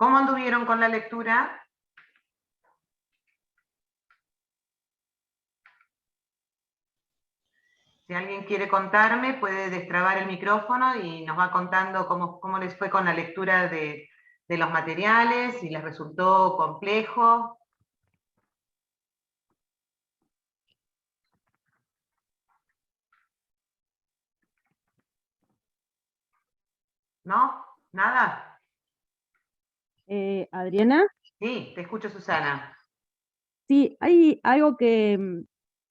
¿Cómo anduvieron con la lectura? Si alguien quiere contarme, puede destrabar el micrófono y nos va contando cómo les fue con la lectura de los materiales, si les resultó complejo. ¿No? ¿Nada? Adriana, Sí, te escucho, Susana. sí, hay algo que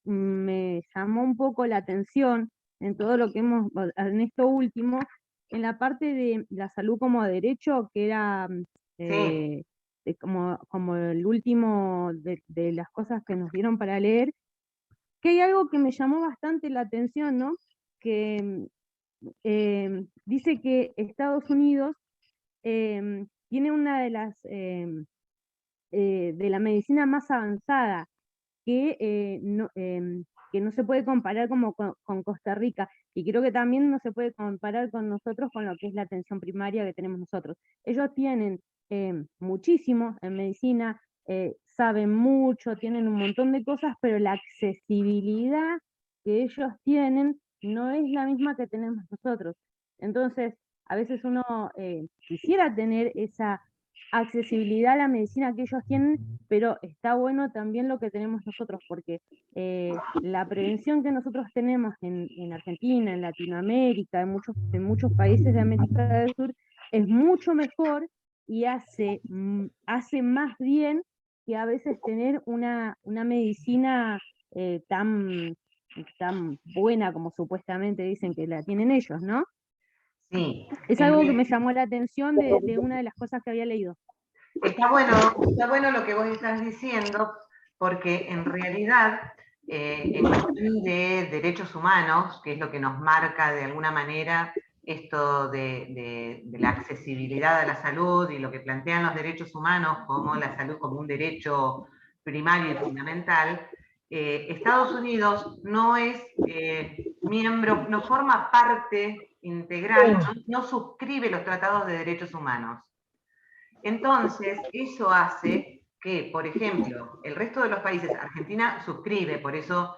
me llamó un poco la atención en todo lo que en esto último, en la parte de la salud como derecho, que era Sí, como el último de las cosas que nos dieron para leer, que hay algo que me llamó bastante la atención, ¿no? Que dice que Estados Unidos tiene una de las de la medicina más avanzada que no se puede comparar como con Costa Rica, y creo que también no se puede comparar con nosotros con lo que es la atención primaria que tenemos nosotros. Ellos tienen muchísimo en medicina, saben mucho, tienen un montón de cosas, pero la accesibilidad que ellos tienen no es la misma que tenemos nosotros. Entonces, a veces uno quisiera tener esa accesibilidad a la medicina que ellos tienen, pero está bueno también lo que tenemos nosotros, porque la prevención que nosotros tenemos en Argentina, en Latinoamérica, en muchos países de América del Sur, es mucho mejor y hace más bien que a veces tener una medicina tan buena como supuestamente dicen que la tienen ellos, ¿no? sí. Es algo que me llamó la atención de una de las cosas que había leído. Está bueno lo que vos estás diciendo, porque en realidad, en cuestión de derechos humanos, que es lo que nos marca de alguna manera esto de la accesibilidad a la salud y lo que plantean los derechos humanos como la salud como un derecho primario y fundamental, Estados Unidos no es miembro, no forma parte integral, no suscribe los tratados de derechos humanos. Entonces, eso hace que, por ejemplo, el resto de los países, Argentina suscribe, por eso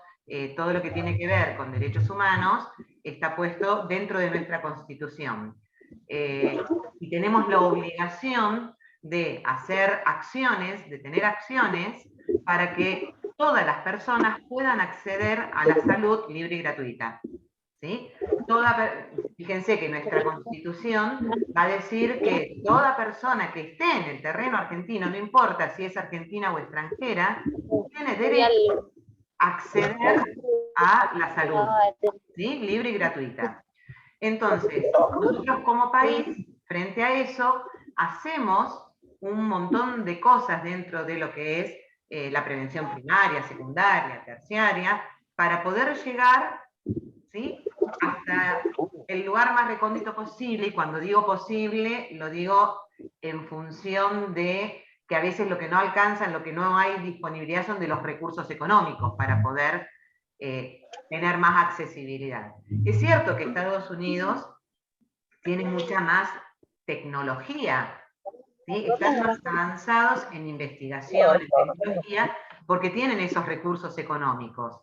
todo lo que tiene que ver con derechos humanos está puesto dentro de nuestra Constitución. Y tenemos la obligación de hacer acciones, de tener acciones para que todas las personas puedan acceder a la salud libre y gratuita. ¿Sí? Fíjense que nuestra Constitución va a decir que toda persona que esté en el terreno argentino, no importa si es argentina o extranjera, tiene derecho a acceder a la salud, ¿sí? Libre y gratuita. Entonces, nosotros como país, frente a eso, hacemos un montón de cosas dentro de lo que es la prevención primaria, secundaria, terciaria, para poder llegar, ¿sí?, hasta el lugar más recóndito posible, y cuando digo posible, lo digo en función de que a veces lo que no alcanzan, lo que no hay disponibilidad son de los recursos económicos para poder tener más accesibilidad. Es cierto que Estados Unidos tiene mucha más tecnología, ¿sí? Están más avanzados en investigación, en tecnología, porque tienen esos recursos económicos.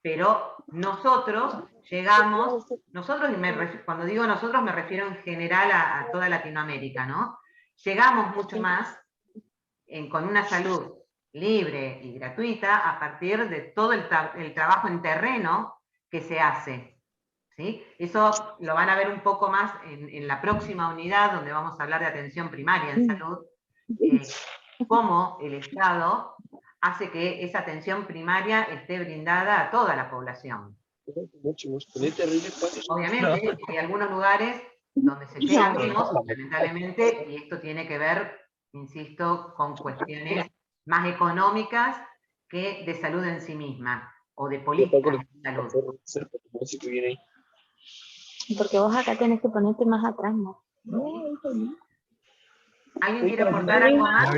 Pero nosotros llegamos, cuando digo nosotros me refiero en general a toda Latinoamérica, ¿no? Llegamos mucho más con una salud libre y gratuita a partir de todo el trabajo en terreno que se hace. ¿Sí? Eso lo van a ver un poco más en la próxima unidad, donde vamos a hablar de atención primaria en salud, cómo el Estado hace que esa atención primaria esté brindada a toda la población. Obviamente, hay algunos lugares donde se llega menos, lamentablemente, y esto tiene que ver, insisto, con cuestiones más económicas que de salud en sí misma, o de políticas de salud. Porque vos acá tenés que ponerte más atrás, ¿no? ¿Alguien quiere aportar algo más?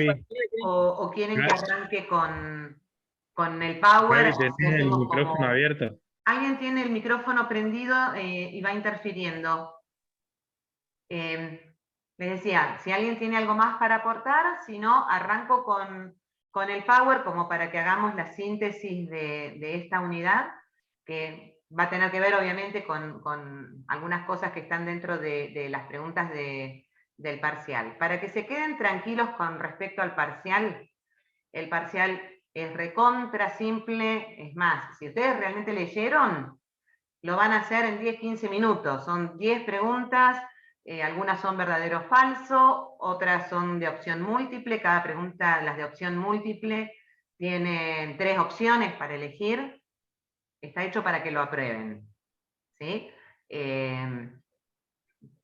¿O quieren que arranque con el power? Gaby, tenés el micrófono abierto. Alguien tiene el micrófono prendido y va interfiriendo. Les decía, si alguien tiene algo más para aportar, si no, arranco con el Power como para que hagamos la síntesis de esta unidad, que va a tener que ver obviamente con algunas cosas que están dentro de las preguntas del parcial. Para que se queden tranquilos con respecto al parcial, el parcial es recontra simple, es más, si ustedes realmente leyeron, lo van a hacer en 10-15 minutos, son 10 preguntas, algunas son verdadero o falso, otras son de opción múltiple, cada pregunta, las de opción múltiple, tienen 3 opciones para elegir, está hecho para que lo aprueben, ¿sí?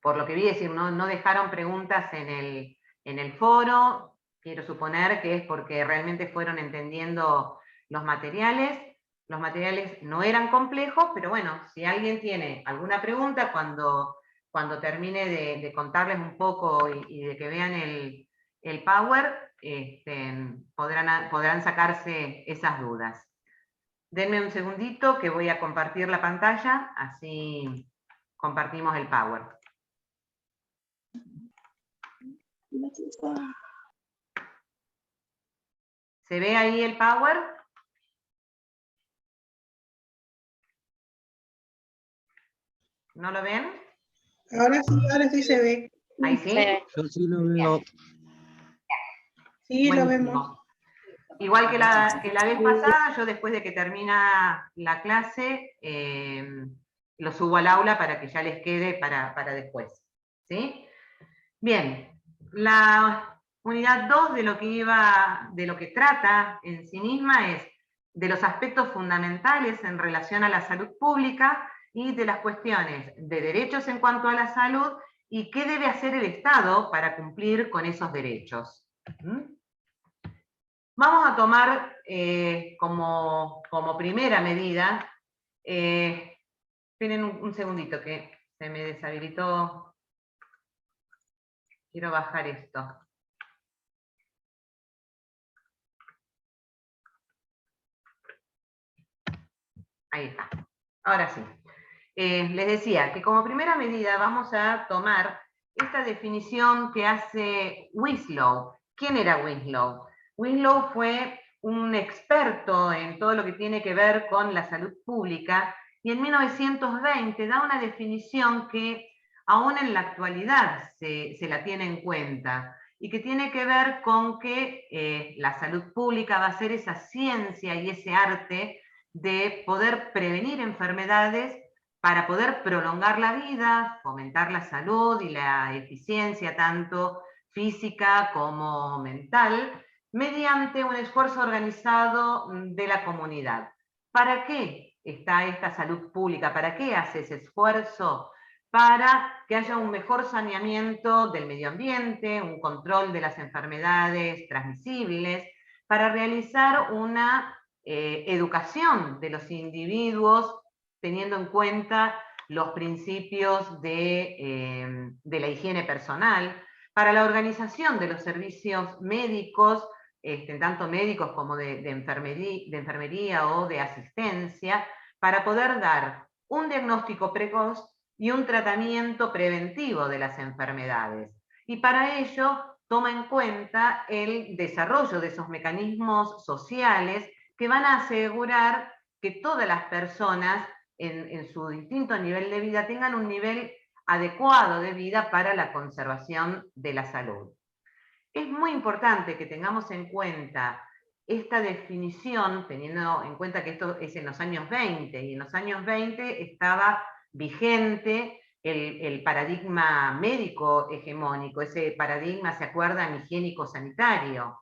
Por lo que vi, decir, no dejaron preguntas en el foro, quiero suponer que es porque realmente fueron entendiendo los materiales no eran complejos, pero bueno, si alguien tiene alguna pregunta, cuando termine de contarles un poco y de que vean el Power, podrán sacarse esas dudas. Denme un segundito que voy a compartir la pantalla, así compartimos el Power. ¿Se ve ahí el Power? ¿No lo ven? Ahora sí se ve. ¿Ahí sí? Yo sí lo veo. Sí, lo Buenísimo. vemos. Igual que la vez pasada, yo después de que termina la clase, lo subo al aula para que ya les quede para después. ¿Sí? Bien, la unidad 2 de lo que trata en sí misma es de los aspectos fundamentales en relación a la salud pública y de las cuestiones de derechos en cuanto a la salud y qué debe hacer el Estado para cumplir con esos derechos. Vamos a tomar como primera medida, esperen un segundito que se me deshabilitó, quiero bajar esto. Ahí está, ahora sí. Les decía que como primera medida vamos a tomar esta definición que hace Winslow. ¿Quién era Winslow? Winslow fue un experto en todo lo que tiene que ver con la salud pública y en 1920 da una definición que aún en la actualidad se la tiene en cuenta y que tiene que ver con que la salud pública va a ser esa ciencia y ese arte de poder prevenir enfermedades para poder prolongar la vida, fomentar la salud y la eficiencia tanto física como mental, mediante un esfuerzo organizado de la comunidad. ¿Para qué está esta salud pública? ¿Para qué hace ese esfuerzo? Para que haya un mejor saneamiento del medio ambiente, un control de las enfermedades transmisibles, para realizar una educación de los individuos teniendo en cuenta los principios de la higiene personal, para la organización de los servicios médicos, tanto médicos como de enfermería o de asistencia, para poder dar un diagnóstico precoz y un tratamiento preventivo de las enfermedades. Y para ello toma en cuenta el desarrollo de esos mecanismos sociales que van a asegurar que todas las personas en su distinto nivel de vida tengan un nivel adecuado de vida para la conservación de la salud. Es muy importante que tengamos en cuenta esta definición, teniendo en cuenta que esto es en los años 20, y en los años 20 estaba vigente el paradigma médico hegemónico, ese paradigma, ¿se acuerdan?, higiénico-sanitario.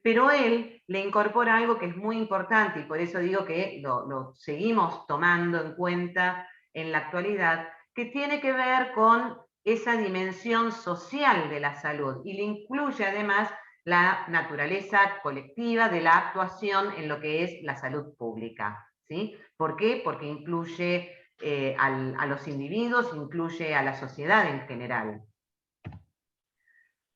Pero él le incorpora algo que es muy importante, y por eso digo que lo seguimos tomando en cuenta en la actualidad, que tiene que ver con esa dimensión social de la salud, y le incluye además la naturaleza colectiva de la actuación en lo que es la salud pública. ¿Sí? ¿Por qué? Porque incluye a los individuos, incluye a la sociedad en general.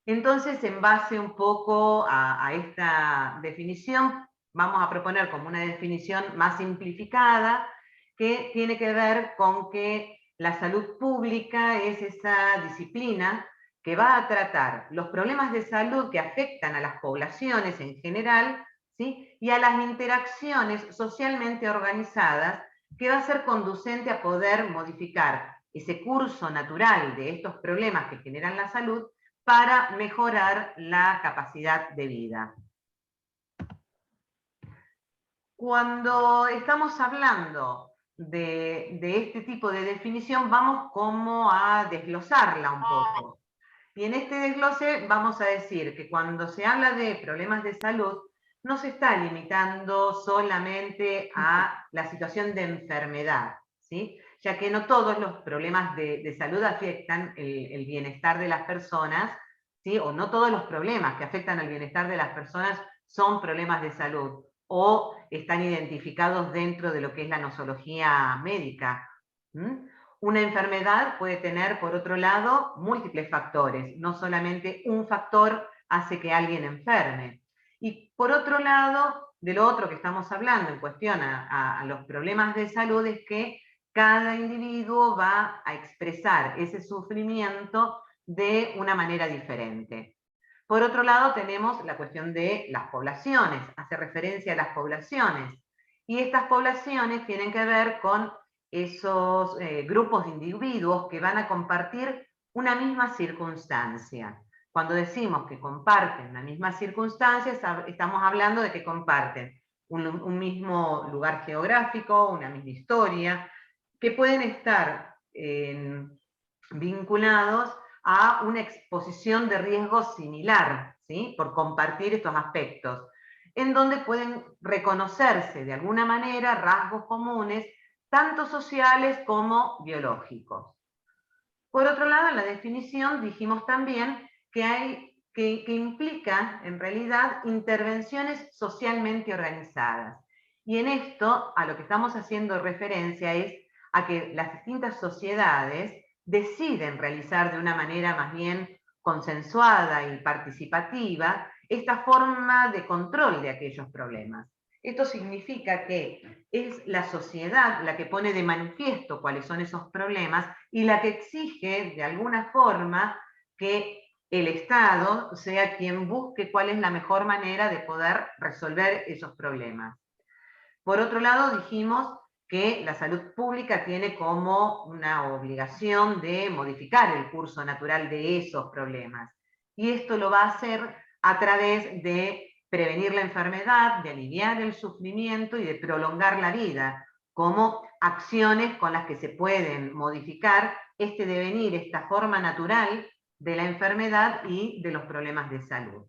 Entonces, en base un poco a esta definición, vamos a proponer como una definición más simplificada que tiene que ver con que la salud pública es esa disciplina que va a tratar los problemas de salud que afectan a las poblaciones en general, ¿sí? Y a las interacciones socialmente organizadas, que va a ser conducente a poder modificar ese curso natural de estos problemas que generan la salud para mejorar la capacidad de vida. Cuando estamos hablando de este tipo de definición, vamos como a desglosarla un poco. Y en este desglose vamos a decir que cuando se habla de problemas de salud, no se está limitando solamente a la situación de enfermedad, ¿sí? Ya que no todos los problemas de salud afectan el bienestar de las personas, ¿sí? O no todos los problemas que afectan al bienestar de las personas son problemas de salud, o están identificados dentro de lo que es la nosología médica. Una enfermedad puede tener, por otro lado, múltiples factores, no solamente un factor hace que alguien enferme. Y por otro lado, de lo otro que estamos hablando en cuestión a los problemas de salud, es que cada individuo va a expresar ese sufrimiento de una manera diferente. Por otro lado, tenemos la cuestión de las poblaciones, hace referencia a las poblaciones, y estas poblaciones tienen que ver con esos grupos de individuos que van a compartir una misma circunstancia. Cuando decimos que comparten una misma circunstancia, estamos hablando de que comparten un mismo lugar geográfico, una misma historia, que pueden estar vinculados a una exposición de riesgo similar, ¿sí? Por compartir estos aspectos, en donde pueden reconocerse de alguna manera rasgos comunes, tanto sociales como biológicos. Por otro lado, en la definición dijimos también que implica, en realidad, intervenciones socialmente organizadas. Y en esto, a lo que estamos haciendo referencia es a que las distintas sociedades deciden realizar de una manera más bien consensuada y participativa esta forma de control de aquellos problemas. Esto significa que es la sociedad la que pone de manifiesto cuáles son esos problemas y la que exige de alguna forma que el Estado sea quien busque cuál es la mejor manera de poder resolver esos problemas. Por otro lado, dijimos que la salud pública tiene como una obligación de modificar el curso natural de esos problemas. Y esto lo va a hacer a través de prevenir la enfermedad, de aliviar el sufrimiento y de prolongar la vida, como acciones con las que se pueden modificar este devenir, esta forma natural de la enfermedad y de los problemas de salud.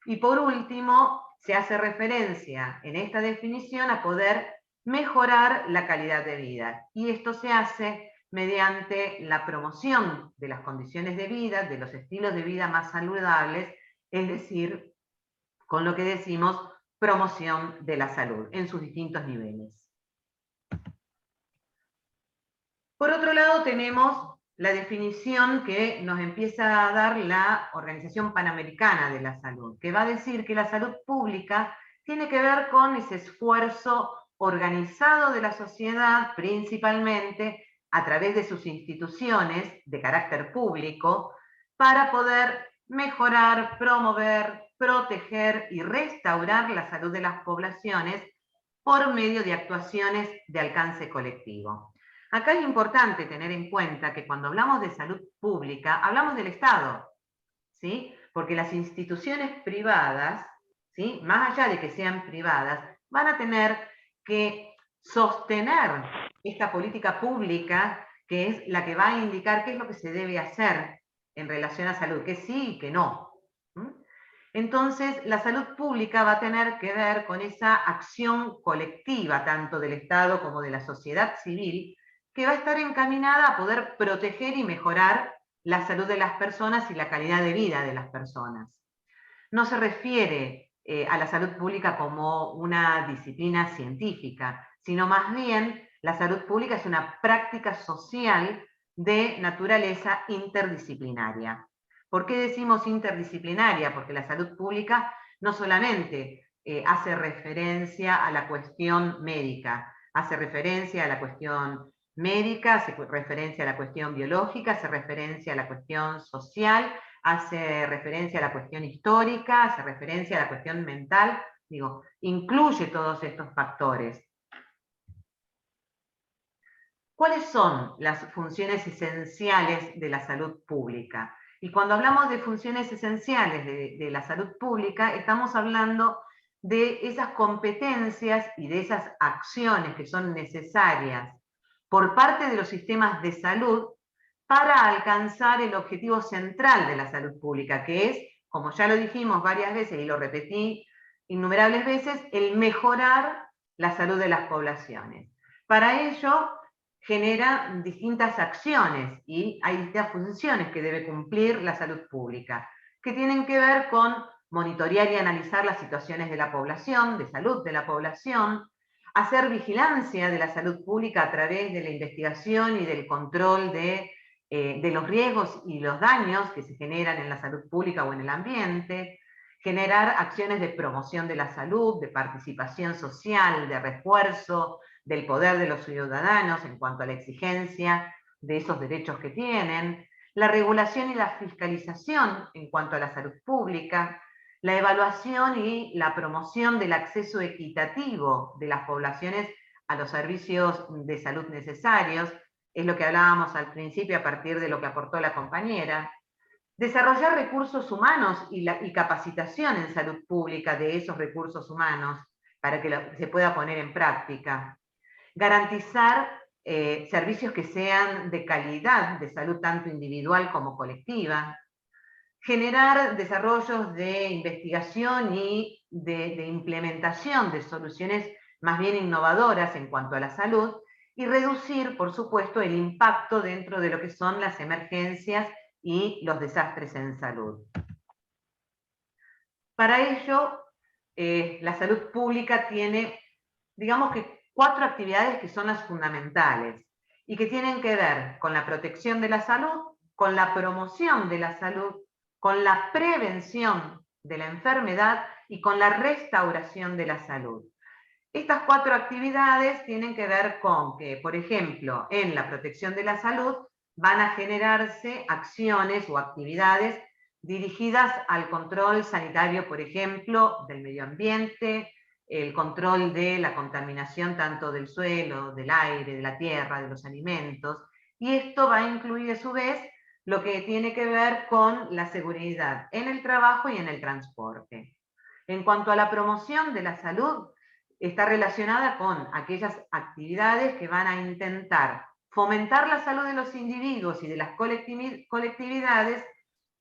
Y por último, se hace referencia en esta definición a poder mejorar la calidad de vida. Y esto se hace mediante la promoción de las condiciones de vida, de los estilos de vida más saludables, es decir, con lo que decimos promoción de la salud en sus distintos niveles. Por otro lado, tenemos la definición que nos empieza a dar la Organización Panamericana de la Salud, que va a decir que la salud pública tiene que ver con ese esfuerzo organizado de la sociedad, principalmente a través de sus instituciones de carácter público, para poder mejorar, promover, proteger y restaurar la salud de las poblaciones por medio de actuaciones de alcance colectivo. Acá es importante tener en cuenta que cuando hablamos de salud pública, hablamos del Estado, ¿sí? Porque las instituciones privadas, ¿sí? Más allá de que sean privadas, van a tener que sostener esta política pública que es la que va a indicar qué es lo que se debe hacer en relación a salud, que sí y que no. Entonces, la salud pública va a tener que ver con esa acción colectiva, tanto del Estado como de la sociedad civil, que va a estar encaminada a poder proteger y mejorar la salud de las personas y la calidad de vida de las personas. No se refiere a la salud pública como una disciplina científica, sino más bien la salud pública es una práctica social de naturaleza interdisciplinaria. ¿Por qué decimos interdisciplinaria? Porque la salud pública no solamente hace referencia a la cuestión médica, hace referencia a la cuestión médica, hace referencia a la cuestión biológica, hace referencia a la cuestión social, hace referencia a la cuestión histórica, hace referencia a la cuestión mental, digo, incluye todos estos factores. ¿Cuáles son las funciones esenciales de la salud pública? Y cuando hablamos de funciones esenciales de la salud pública, estamos hablando de esas competencias y de esas acciones que son necesarias por parte de los sistemas de salud para alcanzar el objetivo central de la salud pública, que es, como ya lo dijimos varias veces y lo repetí innumerables veces, el mejorar la salud de las poblaciones. Para ello, genera distintas acciones y hay distintas funciones que debe cumplir la salud pública, que tienen que ver con monitorear y analizar las situaciones de la población, de salud de la población, hacer vigilancia de la salud pública a través de la investigación y del control de los riesgos y los daños que se generan en la salud pública o en el ambiente, generar acciones de promoción de la salud, de participación social, de refuerzo del poder de los ciudadanos en cuanto a la exigencia de esos derechos que tienen, la regulación y la fiscalización en cuanto a la salud pública, la evaluación y la promoción del acceso equitativo de las poblaciones a los servicios de salud necesarios, es lo que hablábamos al principio a partir de lo que aportó la compañera, desarrollar recursos humanos y capacitación en salud pública de esos recursos humanos para que se pueda poner en práctica, garantizar servicios que sean de calidad de salud tanto individual como colectiva, generar desarrollos de investigación y de implementación de soluciones más bien innovadoras en cuanto a la salud, y reducir, por supuesto, el impacto dentro de lo que son las emergencias y los desastres en salud. Para ello, la salud pública tiene, digamos que, 4 actividades que son las fundamentales y que tienen que ver con la protección de la salud, con la promoción de la salud, con la prevención de la enfermedad y con la restauración de la salud. Estas 4 actividades tienen que ver con que, por ejemplo, en la protección de la salud van a generarse acciones o actividades dirigidas al control sanitario, por ejemplo, del medio ambiente, el control de la contaminación tanto del suelo, del aire, de la tierra, de los alimentos, y esto va a incluir a su vez lo que tiene que ver con la seguridad en el trabajo y en el transporte. En cuanto a la promoción de la salud, está relacionada con aquellas actividades que van a intentar fomentar la salud de los individuos y de las colectividades,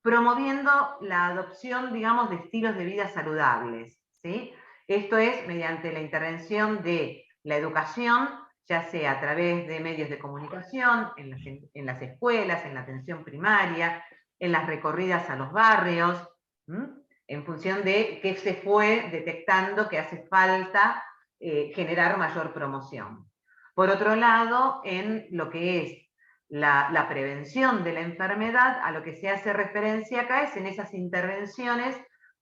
promoviendo la adopción, digamos, de estilos de vida saludables, ¿sí? Esto es mediante la intervención de la educación, ya sea a través de medios de comunicación, en las escuelas, en la atención primaria, en las recorridas a los barrios, en función de qué se fue detectando que hace falta generar mayor promoción. Por otro lado, en lo que es la prevención de la enfermedad, a lo que se hace referencia acá es en esas intervenciones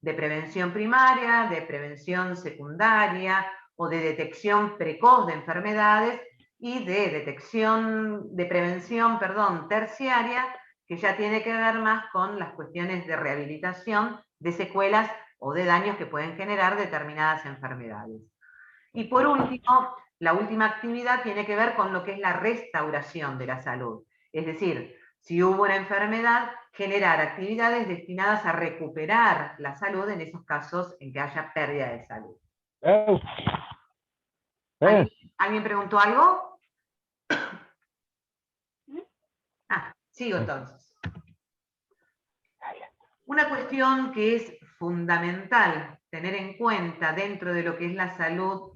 de prevención primaria, de prevención secundaria o de detección precoz de enfermedades y de prevención terciaria, que ya tiene que ver más con las cuestiones de rehabilitación de secuelas o de daños que pueden generar determinadas enfermedades. Y por último, la última actividad tiene que ver con lo que es la restauración de la salud. Es decir, si hubo una enfermedad, generar actividades destinadas a recuperar la salud en esos casos en que haya pérdida de salud. ¿Alguien preguntó algo? Sigo entonces. Una cuestión que es fundamental tener en cuenta dentro de lo que es la salud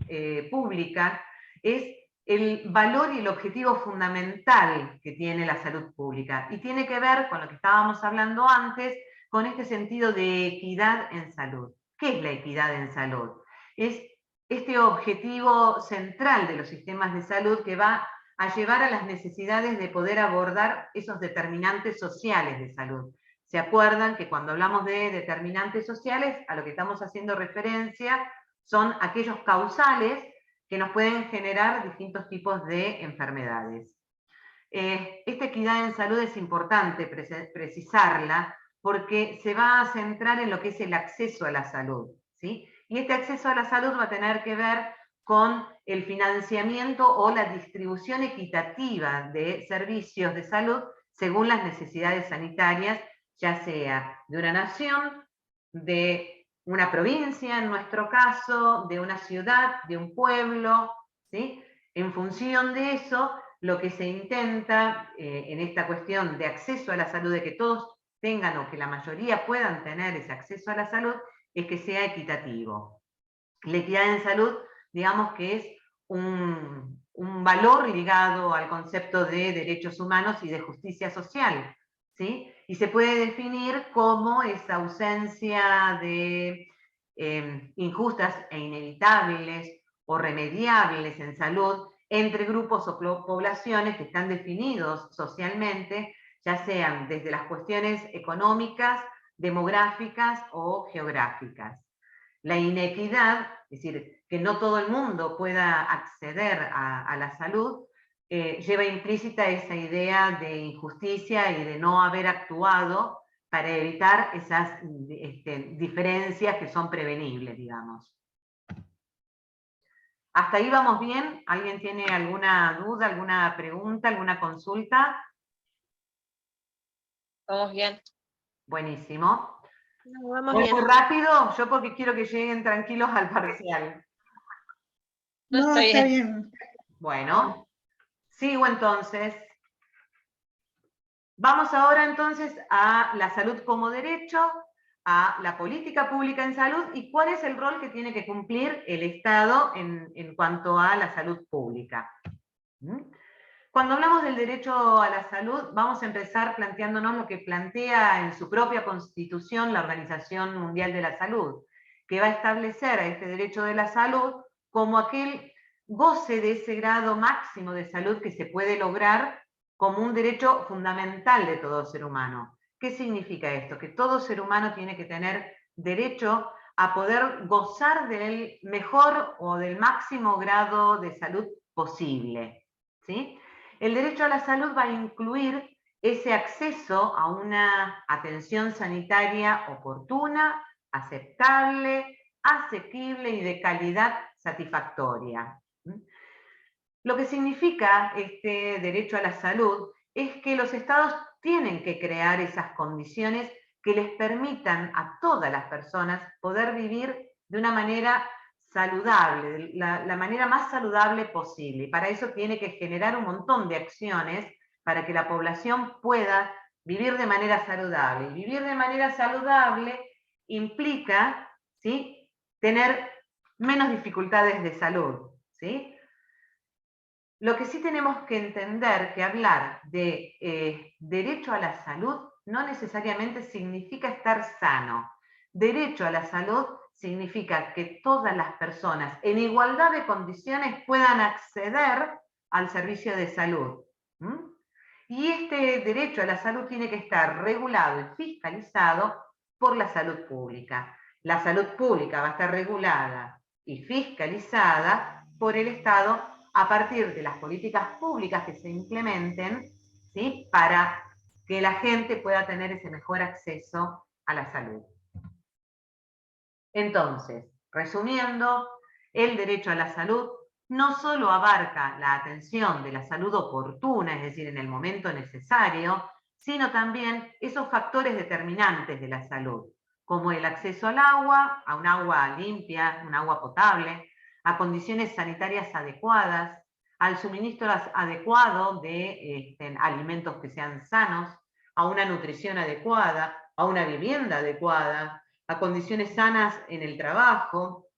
pública es el valor y el objetivo fundamental que tiene la salud pública. Y tiene que ver con lo que estábamos hablando antes, con este sentido de equidad en salud. ¿Qué es la equidad en salud? Es este objetivo central de los sistemas de salud que va a llevar a las necesidades de poder abordar esos determinantes sociales de salud. ¿Se acuerdan que cuando hablamos de determinantes sociales, a lo que estamos haciendo referencia son aquellos causales que nos pueden generar distintos tipos de enfermedades? Esta equidad en salud es importante precisarla porque se va a centrar en lo que es el acceso a la salud, ¿sí? Y este acceso a la salud va a tener que ver con el financiamiento o la distribución equitativa de servicios de salud según las necesidades sanitarias, ya sea de una nación, de una provincia, en nuestro caso, de una ciudad, de un pueblo, ¿sí? En función de eso, lo que se intenta en esta cuestión de acceso a la salud, de que todos tengan o que la mayoría puedan tener ese acceso a la salud, es que sea equitativo. La equidad en salud, digamos que es un valor ligado al concepto de derechos humanos y de justicia social, ¿sí? Y se puede definir como esa ausencia de injustas e inevitables o remediables en salud entre grupos o poblaciones que están definidos socialmente, ya sean desde las cuestiones económicas, demográficas o geográficas. La inequidad, es decir, que no todo el mundo pueda acceder a la salud, lleva implícita esa idea de injusticia y de no haber actuado para evitar esas diferencias que son prevenibles, digamos. ¿Hasta ahí vamos bien? ¿Alguien tiene alguna duda, alguna pregunta, alguna consulta? Vamos bien. Buenísimo. No, vamos ¿Voy bien. muy rápido? Yo porque quiero que lleguen tranquilos al parcial. No, está está bien. bien. Bueno, sigo entonces. Vamos ahora entonces a la salud como derecho, a la política pública en salud y cuál es el rol que tiene que cumplir el Estado en cuanto a la salud pública. Cuando hablamos del derecho a la salud, vamos a empezar planteándonos lo que plantea en su propia constitución la Organización Mundial de la Salud, que va a establecer a este derecho de la salud como aquel goce de ese grado máximo de salud que se puede lograr como un derecho fundamental de todo ser humano. ¿Qué significa esto? Que todo ser humano tiene que tener derecho a poder gozar del mejor o del máximo grado de salud posible, ¿sí? El derecho a la salud va a incluir ese acceso a una atención sanitaria oportuna, aceptable, asequible y de calidad satisfactoria. Lo que significa este derecho a la salud es que los estados tienen que crear esas condiciones que les permitan a todas las personas poder vivir de una manera saludable, la manera más saludable posible. Y para eso tiene que generar un montón de acciones para que la población pueda vivir de manera saludable. Y vivir de manera saludable implica, ¿sí?, tener menos dificultades de salud, ¿sí? Lo que sí tenemos que entender que hablar de derecho a la salud no necesariamente significa estar sano. Derecho a la salud significa que todas las personas en igualdad de condiciones puedan acceder al servicio de salud. Y este derecho a la salud tiene que estar regulado y fiscalizado por la salud pública. La salud pública va a estar regulada y fiscalizada por el Estado a partir de las políticas públicas que se implementen, ¿sí?, para que la gente pueda tener ese mejor acceso a la salud. Entonces, resumiendo, el derecho a la salud no solo abarca la atención de la salud oportuna, es decir, en el momento necesario, sino también esos factores determinantes de la salud, como el acceso al agua, a un agua limpia, un agua potable, a condiciones sanitarias adecuadas, al suministro adecuado de alimentos que sean sanos, a una nutrición adecuada, a una vivienda adecuada, a condiciones sanas en el trabajo,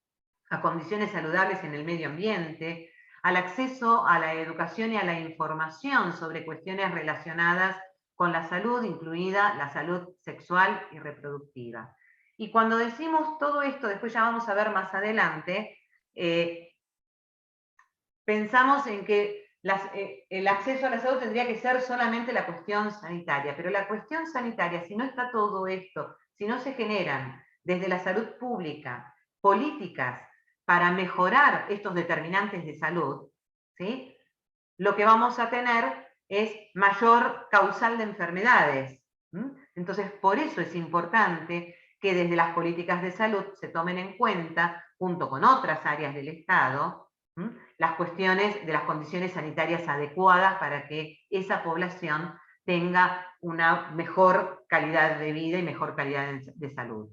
a condiciones saludables en el medio ambiente, al acceso a la educación y a la información sobre cuestiones relacionadas con la salud, incluida la salud sexual y reproductiva. Y cuando decimos todo esto, después ya vamos a ver más adelante, pensamos en que el acceso a la salud tendría que ser solamente la cuestión sanitaria, pero la cuestión sanitaria, si no está todo esto, si no se generan desde la salud pública políticas para mejorar estos determinantes de salud, ¿sí?, lo que vamos a tener es mayor causal de enfermedades. Entonces, por eso es importante que desde las políticas de salud se tomen en cuenta, junto con otras áreas del Estado, las cuestiones de las condiciones sanitarias adecuadas para que esa población tenga una mejor calidad de vida y mejor calidad de salud.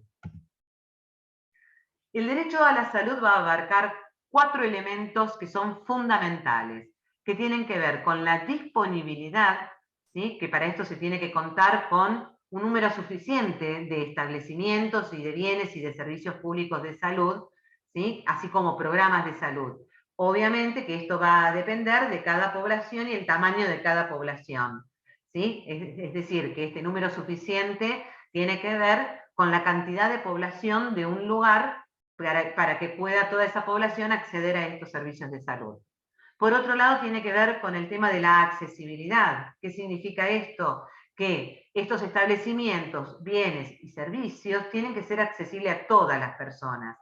El derecho a la salud va a abarcar 4 elementos que son fundamentales, que tienen que ver con la disponibilidad, ¿sí? Que para esto se tiene que contar con un número suficiente de establecimientos y de bienes y de servicios públicos de salud, ¿sí? Así como programas de salud. Obviamente que esto va a depender de cada población y el tamaño de cada población, ¿sí? Es decir, que este número suficiente tiene que ver con la cantidad de población de un lugar para que pueda toda esa población acceder a estos servicios de salud. Por otro lado, tiene que ver con el tema de la accesibilidad. ¿Qué significa esto? Que estos establecimientos, bienes y servicios tienen que ser accesibles a todas las personas.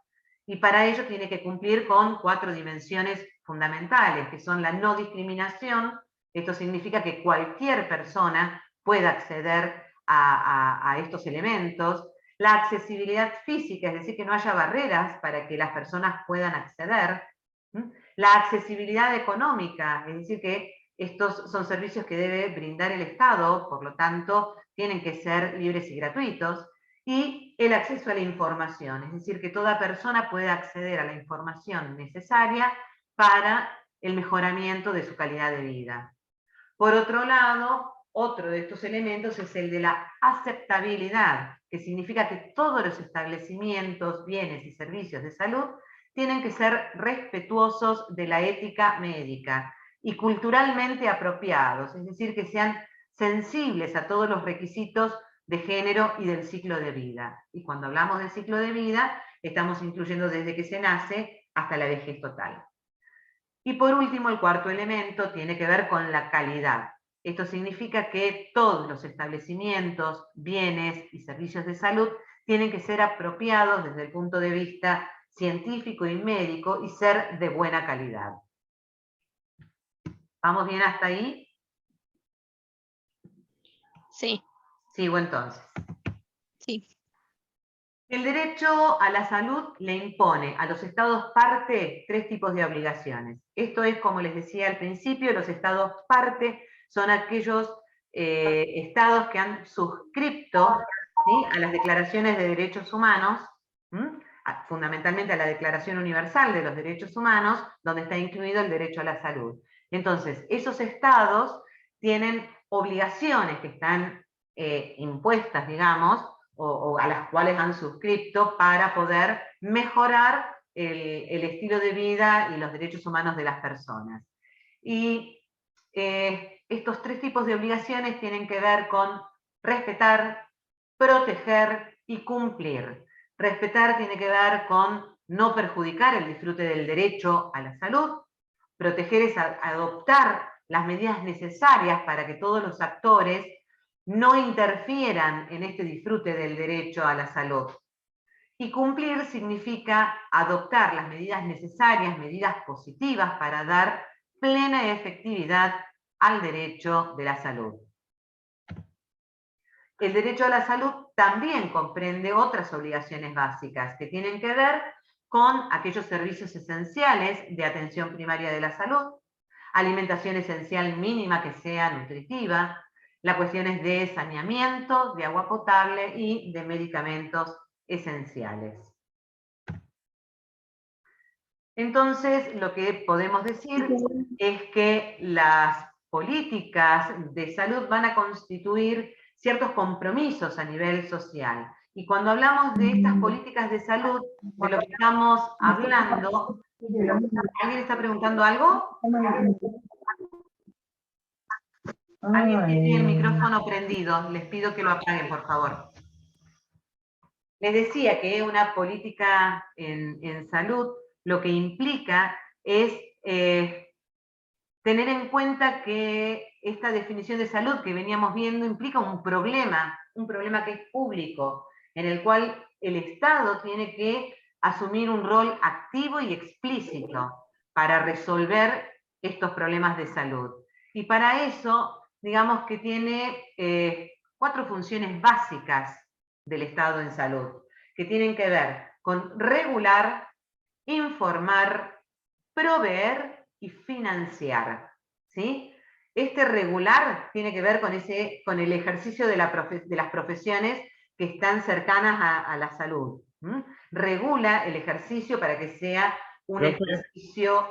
Y para ello tiene que cumplir con 4 dimensiones fundamentales, que son la no discriminación. Esto significa que cualquier persona pueda acceder a estos elementos. La accesibilidad física, es decir, que no haya barreras para que las personas puedan acceder. La accesibilidad económica, es decir, que estos son servicios que debe brindar el Estado, por lo tanto, tienen que ser libres y gratuitos. Y el acceso a la información, es decir, que toda persona pueda acceder a la información necesaria para el mejoramiento de su calidad de vida. Por otro lado, otro de estos elementos es el de la aceptabilidad, que significa que todos los establecimientos, bienes y servicios de salud tienen que ser respetuosos de la ética médica y culturalmente apropiados, es decir, que sean sensibles a todos los requisitos de género y del ciclo de vida. Y cuando hablamos del ciclo de vida, estamos incluyendo desde que se nace hasta la vejez total. Y por último, el cuarto elemento tiene que ver con la calidad. Esto significa que todos los establecimientos, bienes y servicios de salud tienen que ser apropiados desde el punto de vista científico y médico y ser de buena calidad. ¿Vamos bien hasta ahí? Sí, Sigo entonces. sí. El derecho a la salud le impone a los estados parte 3 tipos de obligaciones. Esto es, como les decía al principio, los estados parte son aquellos estados que han suscrito, ¿sí?, a las declaraciones de derechos humanos, fundamentalmente a la Declaración Universal de los Derechos Humanos, donde está incluido el derecho a la salud. Entonces, esos estados tienen obligaciones que están impuestas, digamos, o a las cuales han suscrito para poder mejorar el estilo de vida y los derechos humanos de las personas. Y estos 3 tipos de obligaciones tienen que ver con respetar, proteger y cumplir. Respetar tiene que ver con no perjudicar el disfrute del derecho a la salud. Proteger es adoptar las medidas necesarias para que todos los actores no interfieran en este disfrute del derecho a la salud. Y cumplir significa adoptar las medidas necesarias, medidas positivas para dar plena efectividad al derecho de la salud. El derecho a la salud también comprende otras obligaciones básicas que tienen que ver con aquellos servicios esenciales de atención primaria de la salud, alimentación esencial mínima que sea nutritiva, las cuestiones de saneamiento, de agua potable y de medicamentos esenciales. Entonces, lo que podemos decir es que las políticas de salud van a constituir ciertos compromisos a nivel social. Y cuando hablamos de estas políticas de salud, de lo que estamos hablando, ¿alguien está preguntando algo? Alguien tiene el micrófono prendido, les pido que lo apaguen, por favor. Les decía que una política en salud lo que implica es tener en cuenta que esta definición de salud que veníamos viendo implica un problema que es público, en el cual el Estado tiene que asumir un rol activo y explícito para resolver estos problemas de salud. Y para eso, digamos que tiene 4 funciones básicas del Estado en salud, que tienen que ver con regular, informar, proveer y financiar, ¿sí? Este regular tiene que ver con el ejercicio de las profesiones que están cercanas a la salud. Regula el ejercicio para que sea un ejercicio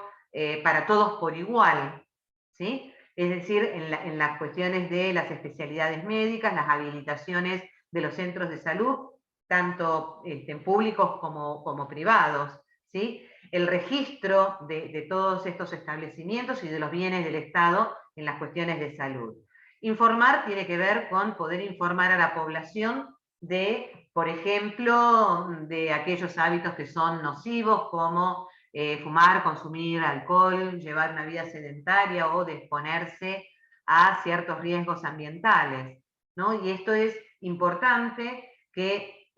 para todos por igual, ¿sí? Es decir, en las cuestiones de las especialidades médicas, las habilitaciones de los centros de salud, tanto públicos como privados, ¿sí? El registro de todos estos establecimientos y de los bienes del Estado en las cuestiones de salud. Informar tiene que ver con poder informar a la población de, por ejemplo, de aquellos hábitos que son nocivos, como fumar, consumir alcohol, llevar una vida sedentaria o de exponerse a ciertos riesgos ambientales, ¿no? Y esto es importante que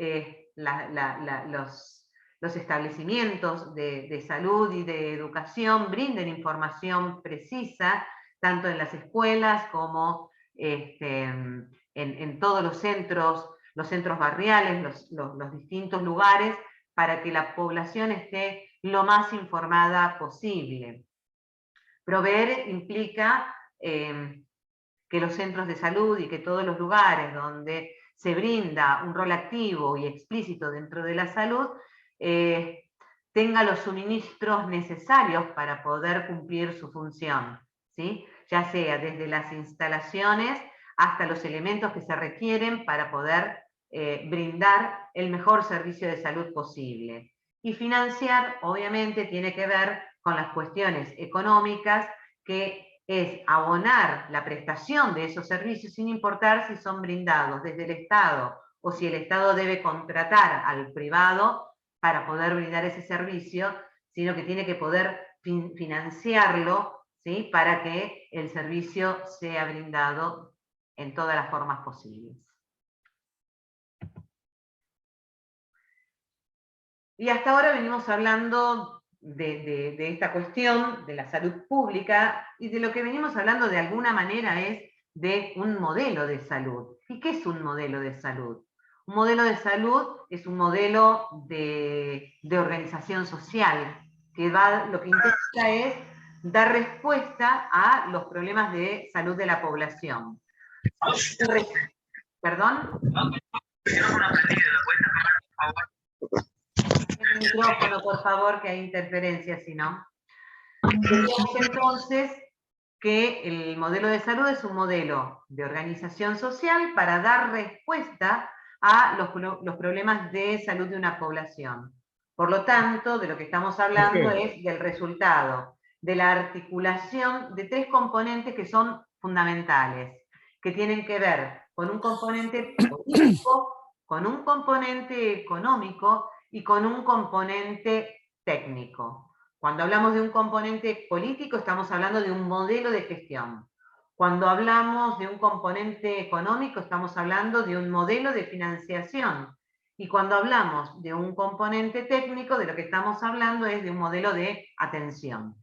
los establecimientos de salud y de educación brinden información precisa, tanto en las escuelas como en todos los centros barriales, los distintos lugares, para que la población esté lo más informada posible. Proveer implica que los centros de salud y que todos los lugares donde se brinda un rol activo y explícito dentro de la salud, tenga los suministros necesarios para poder cumplir su función, ¿sí? Ya sea desde las instalaciones hasta los elementos que se requieren para poder brindar el mejor servicio de salud posible. Y financiar, obviamente, tiene que ver con las cuestiones económicas, que es abonar la prestación de esos servicios sin importar si son brindados desde el Estado o si el Estado debe contratar al privado para poder brindar ese servicio, sino que tiene que poder financiarlo, ¿sí? Para que el servicio sea brindado en todas las formas posibles. Y hasta ahora venimos hablando de esta cuestión de la salud pública, y de lo que venimos hablando de alguna manera es de un modelo de salud. ¿Y qué es un modelo de salud? Un modelo de salud es un modelo de organización social, que lo que intenta es dar respuesta a los problemas de salud de la población. ¿Perdón? El micrófono, por favor, que hay interferencia, si no. Decíamos entonces que el modelo de salud es un modelo de organización social para dar respuesta a los problemas de salud de una población. Por lo tanto, de lo que estamos hablando es del resultado de la articulación de 3 componentes que son fundamentales, que tienen que ver con un componente político, con un componente económico y con un componente técnico. Cuando hablamos de un componente político, estamos hablando de un modelo de gestión. Cuando hablamos de un componente económico, estamos hablando de un modelo de financiación. Y cuando hablamos de un componente técnico, de lo que estamos hablando es de un modelo de atención.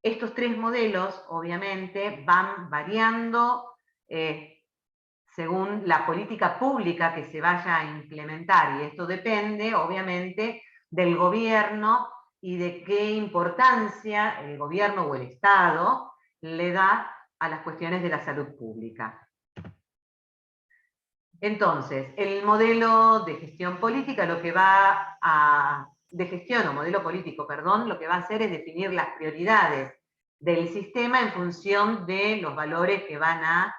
Estos 3 modelos, obviamente, van variando según la política pública que se vaya a implementar, y esto depende, obviamente, del gobierno y de qué importancia el gobierno o el Estado le da a las cuestiones de la salud pública. Entonces, el modelo de gestión política lo que va a... de gestión o modelo político, perdón, lo que va a hacer es definir las prioridades del sistema en función de los valores que van a,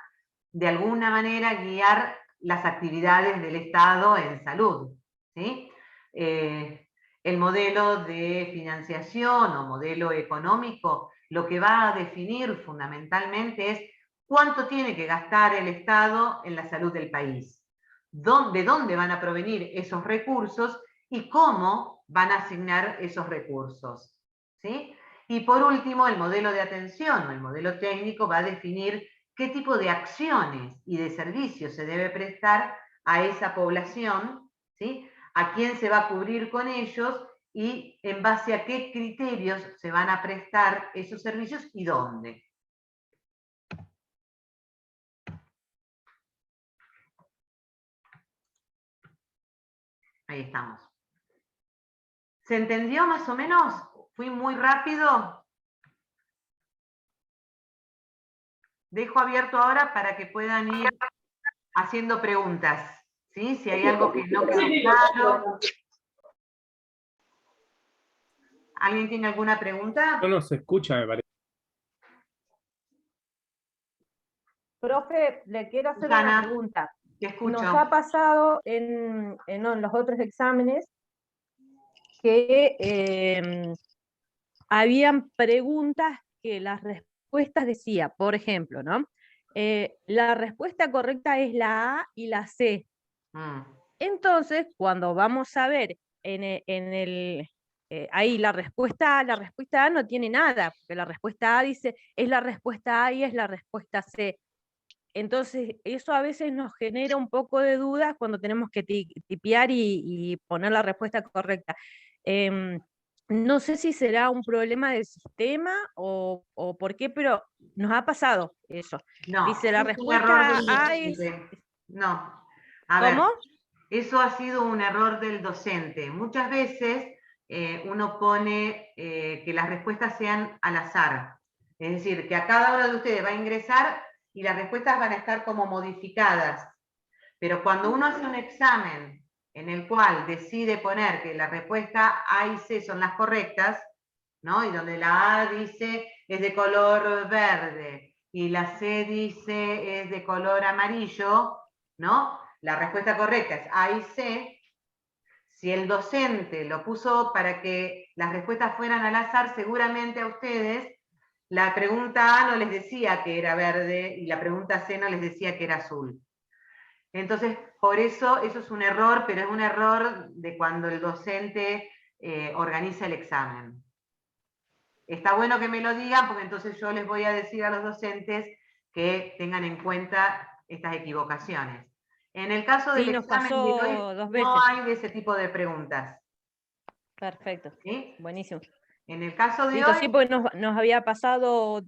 de alguna manera, guiar las actividades del Estado en salud, ¿sí? El modelo de financiación o modelo económico lo que va a definir fundamentalmente es cuánto tiene que gastar el Estado en la salud del país, de dónde van a provenir esos recursos y cómo van a asignar esos recursos, ¿sí? Y por último, el modelo de atención o el modelo técnico va a definir qué tipo de acciones y de servicios se debe prestar a esa población, ¿sí? A quién se va a cubrir con ellos y en base a qué criterios se van a prestar esos servicios y dónde. Ahí estamos. ¿Se entendió más o menos? ¿Fui muy rápido? Dejo abierto ahora para que puedan ir haciendo preguntas, ¿sí? Si hay algo que no quedó claro. ¿Alguien tiene alguna pregunta? No se escucha, me parece. Profe, le quiero hacer Susana, una pregunta. Te escucho. Nos ha pasado en los otros exámenes que habían preguntas que las respuestas decía, por ejemplo, ¿no? La respuesta correcta es la A y la C. Entonces, cuando vamos a ver ahí la respuesta A no tiene nada, porque la respuesta A dice, es la respuesta A y es la respuesta C. Entonces, eso a veces nos genera un poco de dudas cuando tenemos que tipear y poner la respuesta correcta. No sé si será un problema del sistema o por qué, pero nos ha pasado eso. No, Dice, la es un error del respuesta A es... docente. No. A ver, ¿Cómo? eso ha sido un error del docente. Muchas veces uno pone que las respuestas sean al azar. Es decir, que a cada uno de ustedes va a ingresar y las respuestas van a estar como modificadas. Pero cuando uno hace un examen en el cual decide poner que la respuesta A y C son las correctas, ¿no? Y donde la A dice es de color verde y la C dice es de color amarillo, ¿no? La respuesta correcta es A y C. Si el docente lo puso para que las respuestas fueran al azar, seguramente a ustedes la pregunta A no les decía que era verde y la pregunta C no les decía que era azul. Entonces, por eso es un error, pero es un error de cuando el docente organiza el examen. Está bueno que me lo digan, porque entonces yo les voy a decir a los docentes que tengan en cuenta estas equivocaciones. En el caso del examen de hoy, no hay de ese tipo de preguntas. Perfecto. ¿Sí? Buenísimo. En el caso de Listo, hoy... sí, porque nos había pasado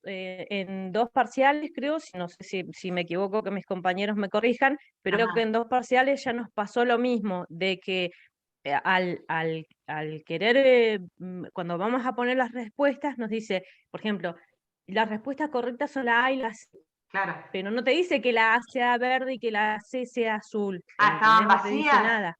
en 2 parciales, creo, no sé si me equivoco, que mis compañeros me corrijan, pero creo que en 2 parciales ya nos pasó lo mismo, de que al querer, cuando vamos a poner las respuestas, nos dice, por ejemplo, las respuestas correctas son la A y la C. Claro. Pero no te dice que la A sea verde y que la C sea azul. ¿Estaban no te dice vacías? nada.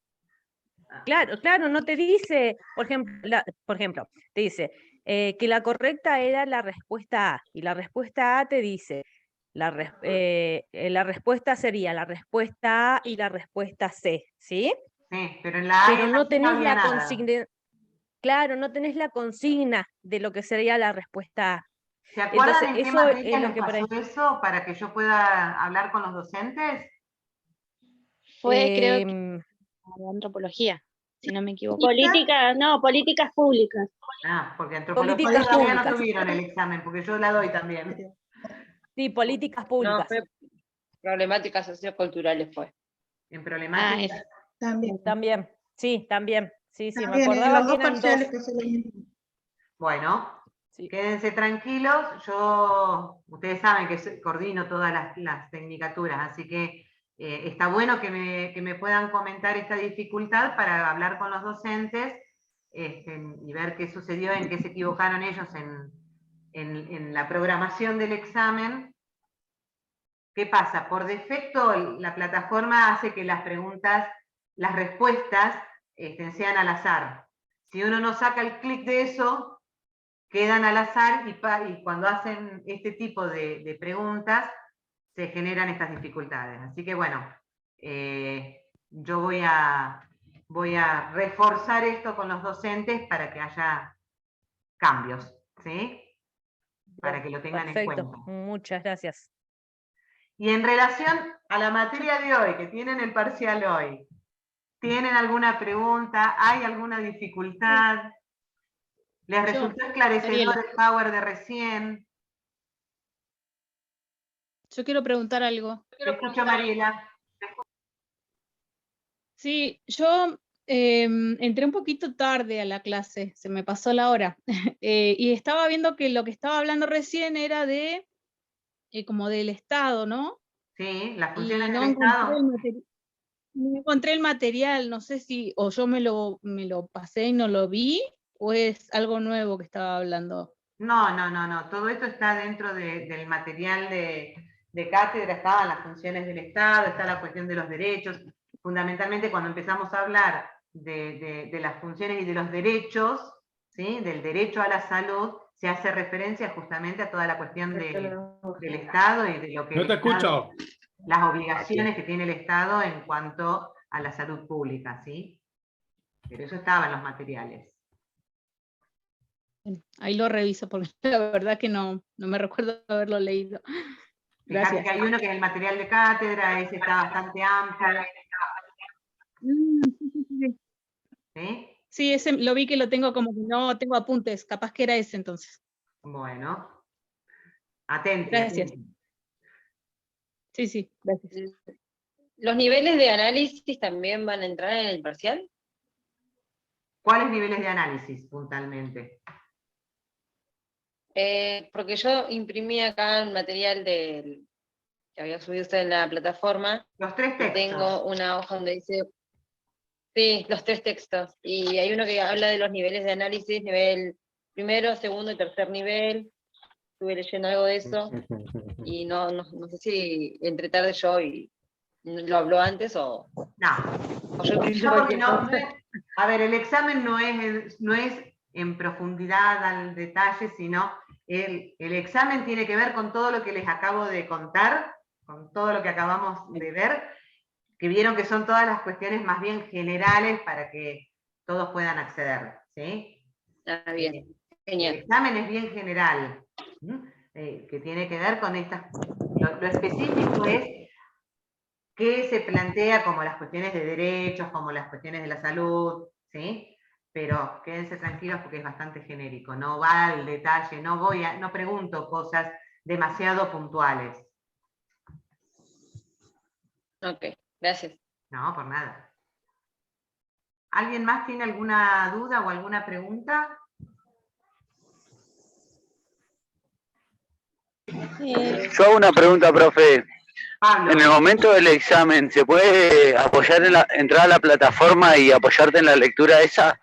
Claro, no te dice, por ejemplo, te dice que la correcta era la respuesta A, y la respuesta A te dice, la respuesta sería la respuesta A y la respuesta C, ¿sí? Sí, pero en la A y en la no C no tenés había la nada. consigna, claro, no tenés la consigna de lo que sería la respuesta A. ¿Se acuerdan Entonces, en qué eso es materia lo les que pasó eso para que yo pueda hablar con los docentes? Fue, creo que de antropología, si no me equivoco. Políticas públicas. Ah, porque antropología políticas todavía no públicas. tuvieron el examen, porque yo la doy también. Sí, políticas No, públicas. fue problemáticas socioculturales fue. En problemáticas. También, sí, también. Sí, me También, en acordaba los que dos eran 2. parciales pasó lo mismo. Bueno, Sí. quédense tranquilos. Ustedes saben que coordino todas las tecnicaturas, así que está bueno que me puedan comentar esta dificultad para hablar con los docentes y ver qué sucedió, en qué se equivocaron ellos en la programación del examen. ¿Qué pasa? Por defecto, la plataforma hace que las respuestas sean al azar. Si uno no saca el clic de eso, quedan al azar y cuando hacen este tipo de preguntas, se generan estas dificultades. Así que bueno, yo voy a reforzar esto con los docentes para que haya cambios, ¿sí? Para que lo tengan en cuenta. Perfecto, muchas gracias. Y en relación a la materia de hoy, que tienen el parcial hoy, ¿tienen alguna pregunta? ¿Hay alguna dificultad? ¿Les resultó esclarecedor el Power de recién? Yo quiero preguntar algo. Te escucho, Mariela. Sí, yo entré un poquito tarde a la clase, se me pasó la hora. Y estaba viendo que lo que estaba hablando recién era de como del Estado, ¿no? Sí, las Y funciones no del encontré Estado. el material. No encontré el material, no sé si o yo me lo pasé y no lo vi, o es algo nuevo que estaba hablando. No. Todo esto está dentro del material de cátedra, estaban las funciones del Estado, está la cuestión de los derechos. Fundamentalmente cuando empezamos a hablar de las funciones y de los derechos, ¿sí? Del derecho a la salud, se hace referencia justamente a toda la cuestión del Estado y de lo que No te escucho. las obligaciones que tiene el Estado en cuanto a la salud pública, ¿sí? Pero eso estaba en los materiales. Ahí lo reviso porque la verdad que no me recuerdo haberlo leído. Fíjate Gracias. que hay uno que es el material de cátedra, ese está bastante amplio. ¿Sí? Sí, ese lo vi que lo tengo como que no tengo apuntes, capaz que era ese entonces. Bueno, atenti. Gracias. Atenti. Sí, gracias. ¿Los niveles de análisis también van a entrar en el parcial? ¿Cuáles niveles de análisis puntualmente? Porque yo imprimí acá el material que había subido usted en la plataforma. Los 3 textos. Tengo una hoja donde dice, sí, los 3 textos. Y hay uno que habla de los niveles de análisis, nivel primero, segundo y tercer nivel. Estuve leyendo algo de eso. Y no sé si entre tarde yo y lo habló antes o... No. yo Porque a ver, el examen no es en profundidad al detalle, sino el examen tiene que ver con todo lo que les acabo de contar, con todo lo que acabamos de ver, que vieron que son todas las cuestiones más bien generales para que todos puedan acceder, ¿sí? Bien, genial. El examen es bien general, que tiene que ver con estas... Lo específico es qué se plantea como las cuestiones de derechos, como las cuestiones de la salud, ¿sí? Pero quédense tranquilos porque es bastante genérico, no va al detalle, no pregunto cosas demasiado puntuales. Ok, gracias. No, por nada. ¿Alguien más tiene alguna duda o alguna pregunta? Yo hago una pregunta, profe. Pablo. En el momento del examen, ¿se puede apoyar entrar a la plataforma y apoyarte en la lectura esa?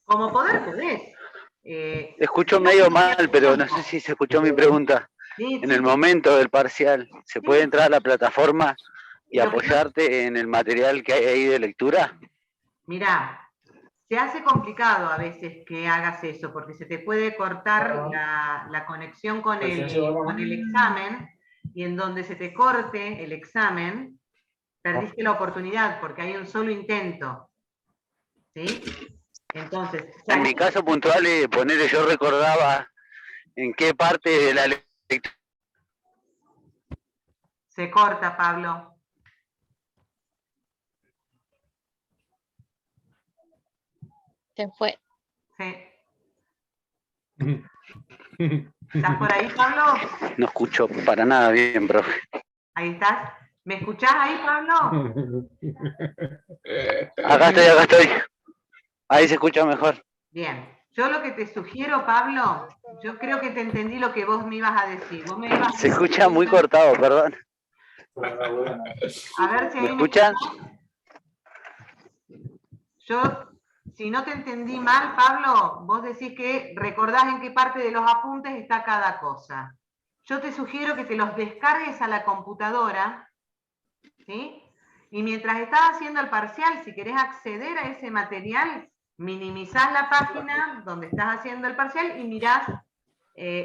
Como poder podés. Escucho medio mal, pero no sé si se escuchó mi pregunta. Sí, En el momento del parcial, ¿se puede entrar a la plataforma y apoyarte en el material que hay ahí de lectura? Mirá, se hace complicado a veces que hagas eso, porque se te puede cortar la conexión con el examen, y en donde se te corte el examen, perdiste la oportunidad, porque hay un solo intento. ¿Sí? Entonces... En mi caso puntual, ponerle, yo recordaba en qué parte de la lectura... Se corta, Pablo. Se fue. Sí. ¿Estás por ahí, Pablo? No escucho para nada bien, profe. Ahí estás. ¿Me escuchás ahí, Pablo? Acá estoy. Ahí se escucha mejor. Bien. Yo lo que te sugiero, Pablo, yo creo que te entendí lo que vos me ibas a decir. Vos me ibas a Se escucha muy cortado, perdón. A ver si ahí ¿Me escuchan? Yo, si no te entendí mal, Pablo, vos decís que recordás en qué parte de los apuntes está cada cosa. Yo te sugiero que te los descargues a la computadora, ¿sí? Y mientras estás haciendo el parcial, si querés acceder a ese material, minimizás la página donde estás haciendo el parcial y mirás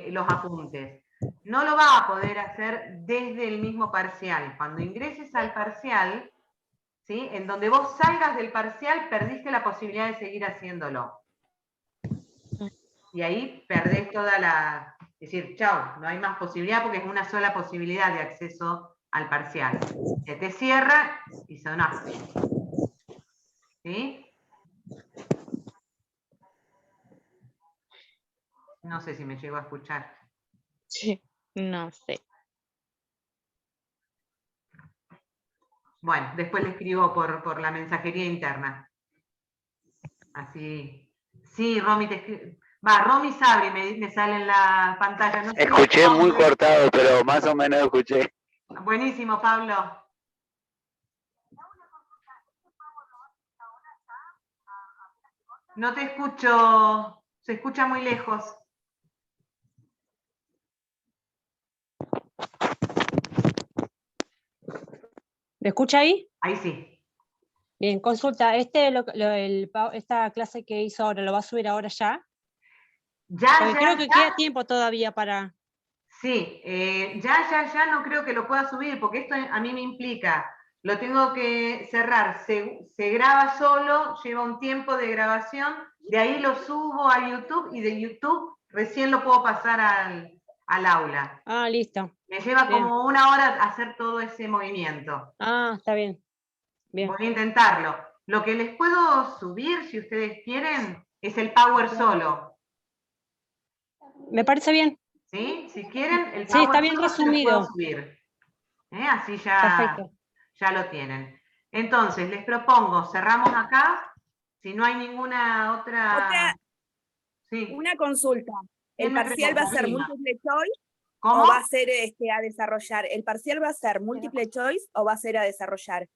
los apuntes. No lo vas a poder hacer desde el mismo parcial. Cuando ingreses al parcial, ¿sí? En donde vos salgas del parcial, perdiste la posibilidad de seguir haciéndolo. Y ahí perdés toda la... Es decir, chau, no hay más posibilidad porque es una sola posibilidad de acceso al parcial. Se te cierra y sonaste. ¿Sí? No sé si me llegó a escuchar. Sí, no sé. Bueno, después le escribo por la mensajería interna. Así. Sí, Romy te escribe. Va, Romy Sabri me sale en la pantalla. No sé. Escuché muy cortado, pero más o menos escuché. Buenísimo, Pablo. No te escucho, se escucha muy lejos. ¿Me escucha ahí? Ahí sí. Bien, consulta, esta clase que hizo ahora, ¿lo va a subir ahora ya? Porque creo que queda tiempo todavía para... Sí, ya no creo que lo pueda subir, porque esto a mí me implica, lo tengo que cerrar, se graba solo, lleva un tiempo de grabación, de ahí lo subo a YouTube y de YouTube recién lo puedo pasar al aula. Ah, listo. Me lleva Bien. como 1 hora hacer todo ese movimiento. Ah, está bien. Bien. Voy a intentarlo. Lo que les puedo subir, si ustedes quieren, es el Power solo. Me parece bien. ¿Sí? Si quieren, el Sí, Power está bien solo se lo puedo resumido. subir. Así ya, Perfecto. ya lo tienen. Entonces, les propongo, cerramos acá. Si no hay ninguna otra... Sí. Una consulta. ¿El ¿Quién me parcial va a pregunta? ser Vilma. múltiple choice ¿Cómo? o va a ser a desarrollar? ¿El parcial va a ser múltiple choice o va a ser a desarrollar?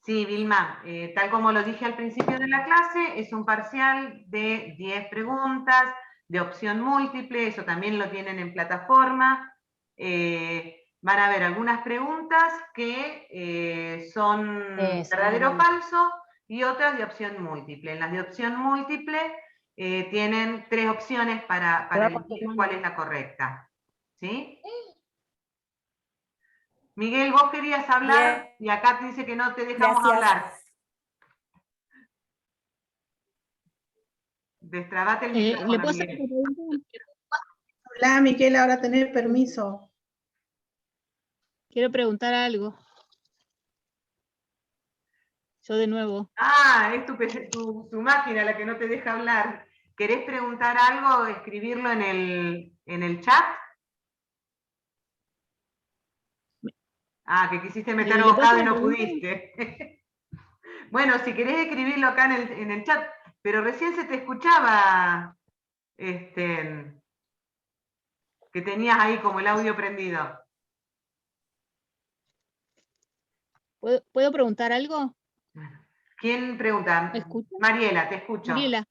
Sí, Vilma, tal como lo dije al principio de la clase, es un parcial de 10 preguntas, de opción múltiple, eso también lo tienen en plataforma. Van a haber algunas preguntas que son verdadero o falso y otras de opción múltiple. En las de opción múltiple tienen 3 opciones para elegir cuál es la correcta. ¿Sí? Miguel, vos querías hablar y acá te dice que no te dejamos hablar. Destrabate el micrófono, ¿Le puedo hacer Miguel. una pregunta? Hola, Miquel, ahora tenés permiso. Quiero preguntar algo. Yo de nuevo. Ah, es tu máquina la que no te deja hablar. ¿Querés preguntar algo o escribirlo en el chat? Ah, que quisiste meter ¿Le puedo bocado hacer y una no pregunta? pudiste. Bueno, si querés escribirlo acá en el chat, pero recién se te escuchaba que tenías ahí como el audio prendido. ¿Puedo preguntar algo? ¿Quién pregunta? ¿Me escucha? Mariela, te escucho. Mariela.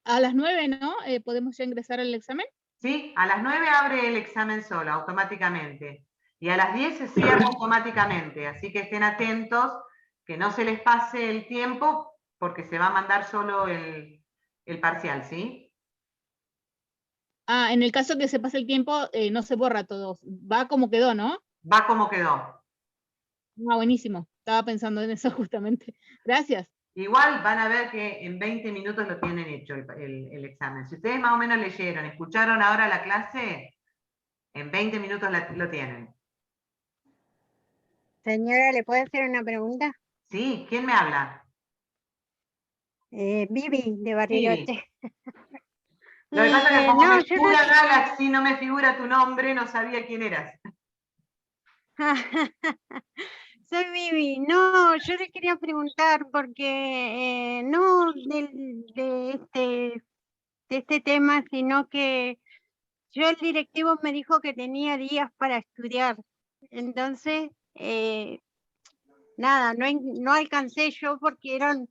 A las 9, ¿no? ¿Podemos ya ingresar al examen? Sí, a las 9 abre el examen solo, automáticamente. Y a las 10 se cierra automáticamente, así que estén atentos, que no se les pase el tiempo, porque se va a mandar solo el parcial, ¿sí? Ah, en el caso que se pase el tiempo, no se borra todo. Va como quedó, ¿no? Va como quedó. Ah, buenísimo. Estaba pensando en eso justamente. Gracias. Igual van a ver que en 20 minutos lo tienen hecho el examen. Si ustedes más o menos leyeron, escucharon ahora la clase, en 20 minutos lo tienen. Señora, ¿le puedo hacer una pregunta? ¿Sí? ¿Quién me habla? Vivi, de Bariloche. Lo que pasa es que como no, me yo figura Galaxy, no me figura tu nombre, no sabía quién eras. Soy Vivi. No, yo le quería preguntar porque no de este tema, sino que el directivo me dijo que tenía días para estudiar. Entonces, nada, no alcancé yo porque eran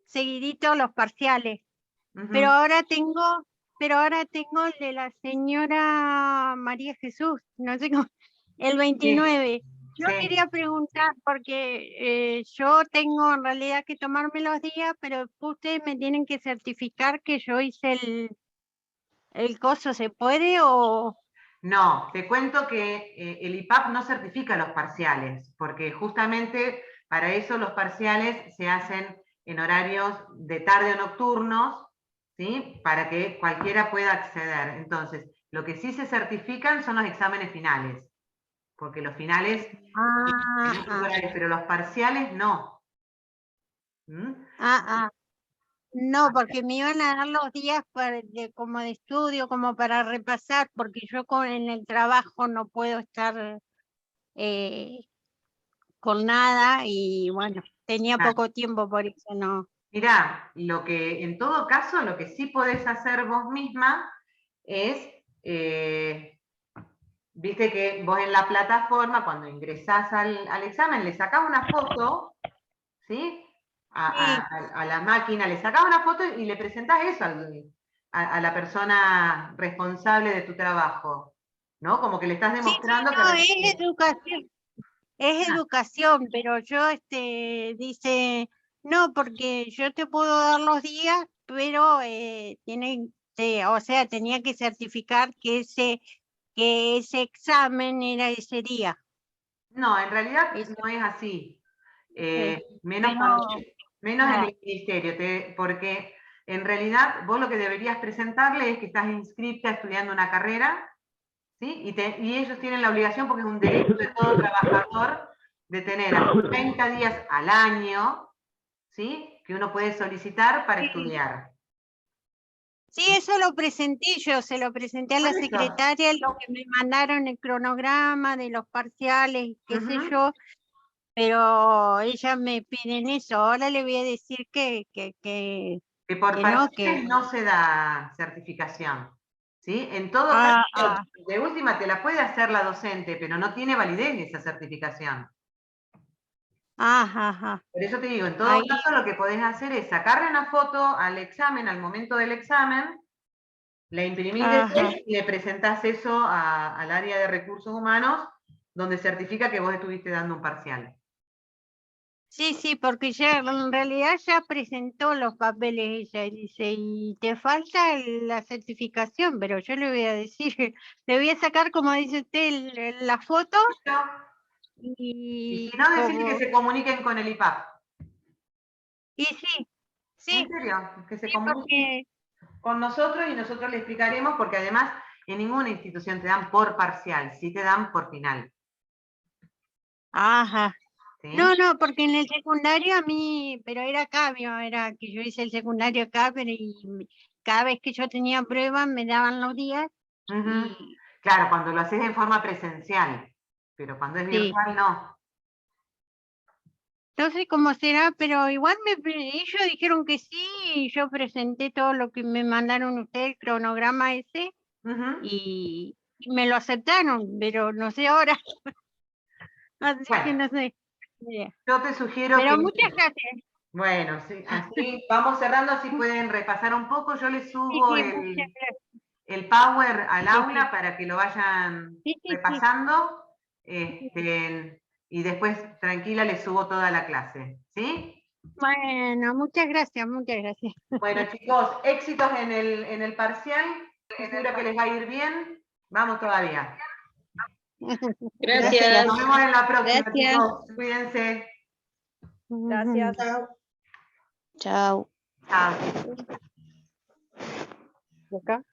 seguiditos los parciales. Pero ahora tengo el de la señora María Jesús, no sé cómo, el 29. Sí. Yo quería preguntar, porque yo tengo en realidad que tomarme los días, pero ustedes me tienen que certificar que yo hice el coso, ¿se puede o...? No, te cuento que el IPAP no certifica los parciales, porque justamente para eso los parciales se hacen en horarios de tarde o nocturnos, ¿sí? Para que cualquiera pueda acceder. Entonces, lo que sí se certifican son los exámenes finales, porque los finales en otros horarios, pero los parciales no. No, porque me iban a dar los días como de estudio, como para repasar, porque yo en el trabajo no puedo estar con nada y bueno, tenía poco tiempo, por eso no. Mirá, en todo caso, lo que sí podés hacer vos misma es, viste que vos en la plataforma, cuando ingresás al examen, le sacás una foto, ¿sí? a la máquina, le sacás una foto y le presentás eso a la persona responsable de tu trabajo, ¿no? Como que le estás demostrando no, que... es educación. Es educación, pero yo dice, no, porque yo te puedo dar los días, pero o sea, tenía que certificar que ese examen era ese día. No, en realidad no es así. Menos en el ministerio, porque en realidad vos lo que deberías presentarle es que estás inscripta estudiando una carrera, ¿sí? Y ellos tienen la obligación, porque es un derecho de todo trabajador, de tener hasta 30 días al año, ¿sí? Que uno puede solicitar para estudiar. Sí, eso lo presenté yo, se lo presenté a la secretaria, lo que me mandaron el cronograma de los parciales, qué sé yo, pero ella me piden eso. Ahora le voy a decir que por parciales no se da certificación, ¿sí? En todo caso, de última te la puede hacer la docente, pero no tiene validez esa certificación. Por eso te digo, en todo caso lo que podés hacer es sacarle una foto al examen, al momento del examen, la imprimís después y le presentás eso al área de recursos humanos, donde certifica que vos estuviste dando un parcial. Sí, porque ya en realidad ya presentó los papeles ella y dice, y te falta la certificación, pero yo le voy a decir, le voy a sacar, como dice usted, la foto. Y si no, decirle que se comuniquen con el IPAP. Y sí. ¿En serio? Que se comuniquen con nosotros y nosotros le explicaremos, porque además en ninguna institución te dan por parcial, sí te dan por final. ¿Sí? No, porque en el secundario a mí, pero era cambio, era que yo hice el secundario acá, pero cada vez que yo tenía pruebas me daban los días. Claro, cuando lo haces en forma presencial, pero cuando es virtual no. No sé cómo será, pero igual ellos dijeron que sí, y yo presenté todo lo que me mandaron ustedes, el cronograma ese, y me lo aceptaron, pero no sé ahora. Así que no sé. Yo te sugiero pero muchas gracias. Bueno, sí, así vamos cerrando, así pueden repasar un poco. Yo les subo el Power al aula para que lo vayan repasando. Y después, tranquila, les subo toda la clase. ¿Sí? Bueno, muchas gracias, muchas gracias. Bueno, chicos, éxitos en el parcial. Estoy segura que les va a ir bien. Vamos todavía. Gracias. Nos vemos en la próxima, chicos. Cuídense. Gracias. Chao. Chao. Acá.